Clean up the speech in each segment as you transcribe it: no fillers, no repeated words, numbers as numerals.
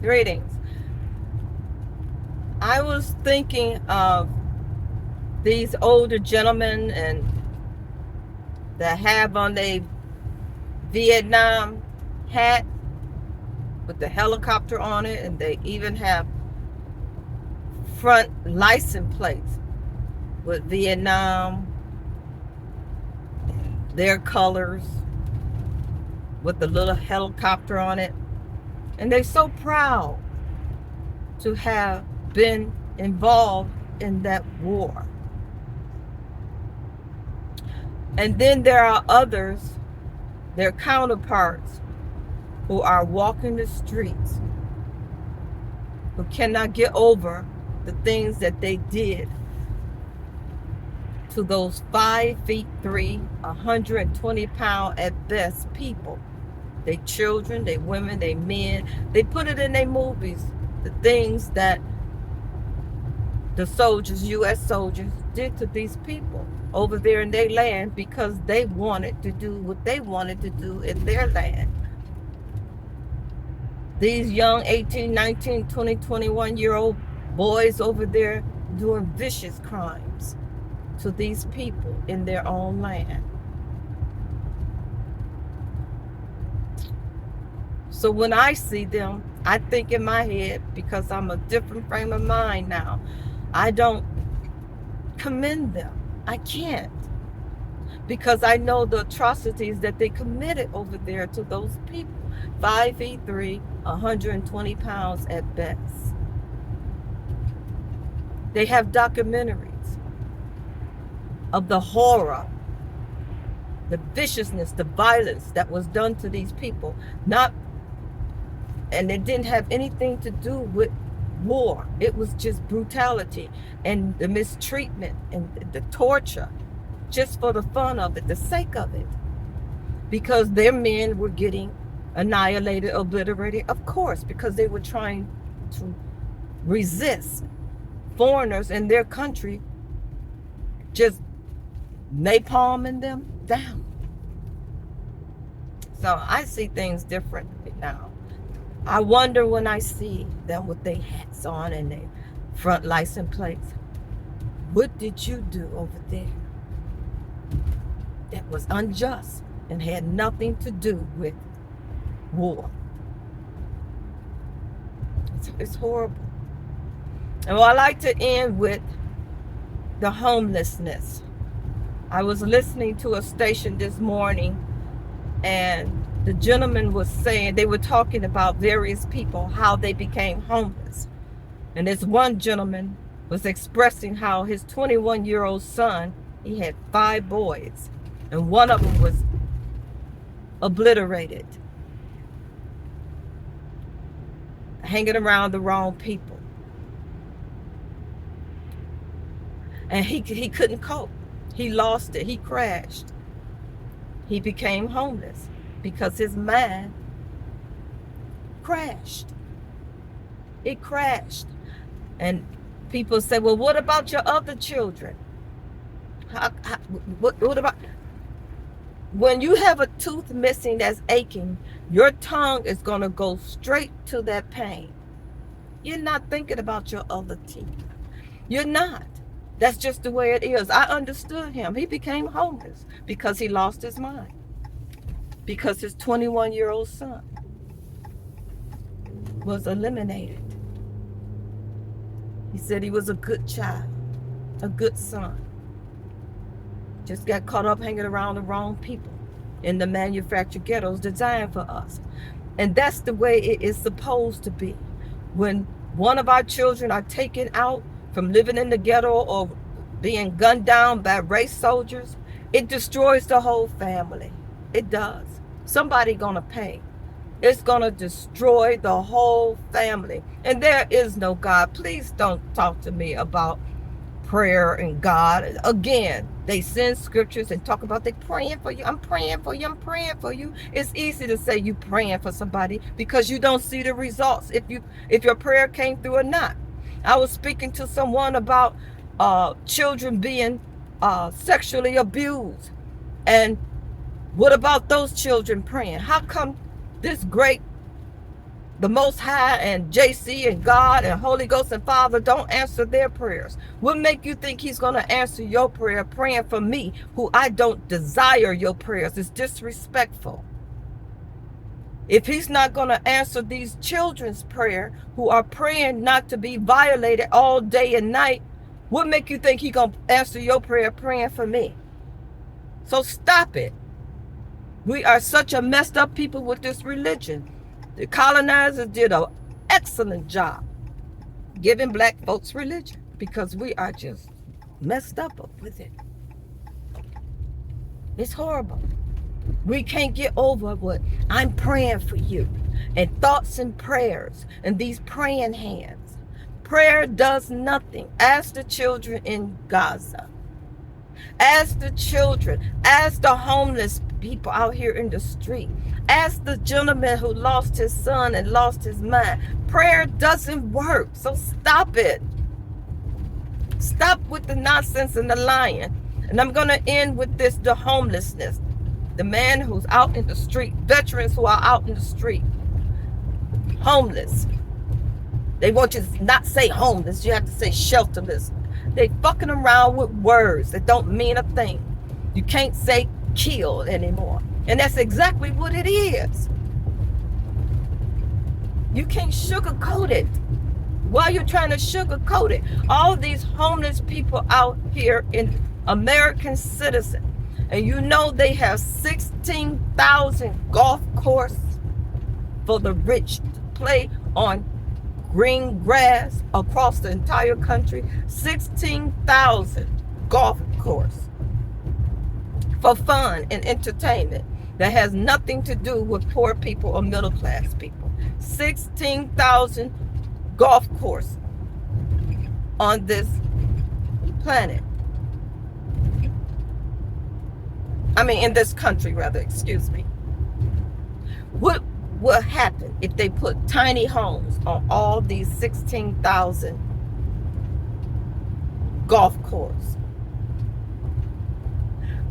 Greetings. I was thinking of these older gentlemen and that have on their Vietnam hat with the helicopter on it, and they even have front license plates with Vietnam, their colors, with the little helicopter on it. And they're so proud to have been involved in that war. And then there are others, their counterparts, who are walking the streets, who cannot get over the things that they did to those 5'3", 120-pound at best people. They children, they women, they men. They put it in their movies, the things that the soldiers, U.S. soldiers, did to these people over there in their land because they wanted to do what they wanted to do in their land. These young 18, 19, 20, 21-year-old boys over there doing vicious crimes to these people in their own land. So when I see them, I think in my head, because I'm a different frame of mind now, I don't commend them. I can't. Because I know the atrocities that they committed over there to those people. 5'3", 120 pounds at best. They have documentaries of the horror, the viciousness, the violence that was done to these people. And it didn't have anything to do with war. It was just brutality and the mistreatment and the torture, just for the fun of it, the sake of it. Because their men were getting annihilated, obliterated, of course, because they were trying to resist foreigners in their country just napalming them down. So I see things differently now. I wonder when I see them with their hats on and their front license plates, what did you do over there that was unjust and had nothing to do with war? It's horrible. And I like to end with the homelessness. I was listening to a station this morning, and the gentleman was saying, they were talking about various people, how they became homeless. And this one gentleman was expressing how his 21-year-old son, he had 5 boys, and one of them was obliterated, hanging around the wrong people. And he couldn't cope. He lost it. He crashed. He became homeless because his mind crashed. It crashed. And people say, well, what about your other children? What about... When you have a tooth missing that's aching, your tongue is going to go straight to that pain. You're not thinking about your other teeth. You're not. That's just the way it is. I understood him. He became homeless because he lost his mind. Because his 21-year-old son was eliminated. He said he was a good child, a good son. Just got caught up hanging around the wrong people in the manufactured ghettos designed for us. And that's the way it is supposed to be. When one of our children are taken out from living in the ghetto or being gunned down by race soldiers, it destroys the whole family. It does. Somebody gonna pay. It's gonna destroy the whole family. And there is no God. Please don't talk to me about prayer and God. Again, they send scriptures and talk about they praying for you. I'm praying for you. I'm praying for you. It's easy to say you praying for somebody because you don't see the results if your prayer came through or not. I was speaking to someone about children being sexually abused. And what about those children praying? How come this great The Most High and JC and God and Holy Ghost and Father don't answer their prayers? What make you think he's going to answer your prayer praying for me, who I don't desire your prayers? It's disrespectful. If he's not going to answer these children's prayer who are praying not to be violated all day and night, what make you think he's going to answer your prayer praying for me? So stop it. We are such a messed up people with this religion. The colonizers did an excellent job giving black folks religion because we are just messed up with it. It's horrible. We can't get over what I'm praying for you and thoughts and prayers and these praying hands. Prayer does nothing. Ask the children in Gaza. Ask the children. Ask the homeless people out here in the street. Ask the gentleman who lost his son and lost his mind. Prayer doesn't work. So stop it. Stop with the nonsense and the lying. And I'm going to end with this, the homelessness. The man who's out in the street, veterans who are out in the street, homeless. They want you to not say homeless, you have to say shelterless. They fucking around with words that don't mean a thing. You can't say killed anymore. And that's exactly what it is. You can't sugarcoat it. Why are you trying to sugarcoat it? All these homeless people out here in American citizens, and you know they have 16,000 golf courses for the rich to play on green grass across the entire country. 16,000 golf courses for fun and entertainment that has nothing to do with poor people or middle class people. 16,000 golf courses on this planet. In this country, rather, excuse me. What will happen if they put tiny homes on all these 16,000 golf courses?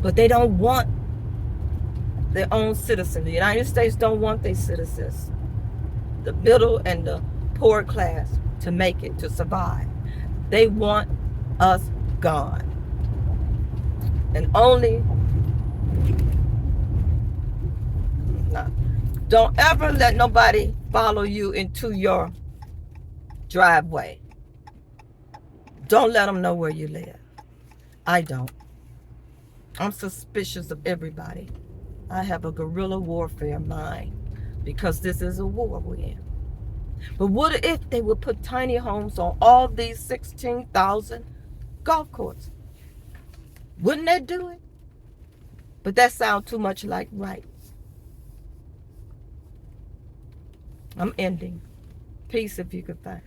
But they don't want their own citizens. The United States don't want their citizens, the middle and the poor class, to make it, to survive. They want us gone. And only don't ever let nobody follow you into your driveway. Don't let them know where you live. I don't. I'm suspicious of everybody. I have a guerrilla warfare mind because this is a war we're in. But what if they would put tiny homes on all these 16,000 golf courses? Wouldn't they do it? But that sounds too much like rights. I'm ending. Peace if you could find.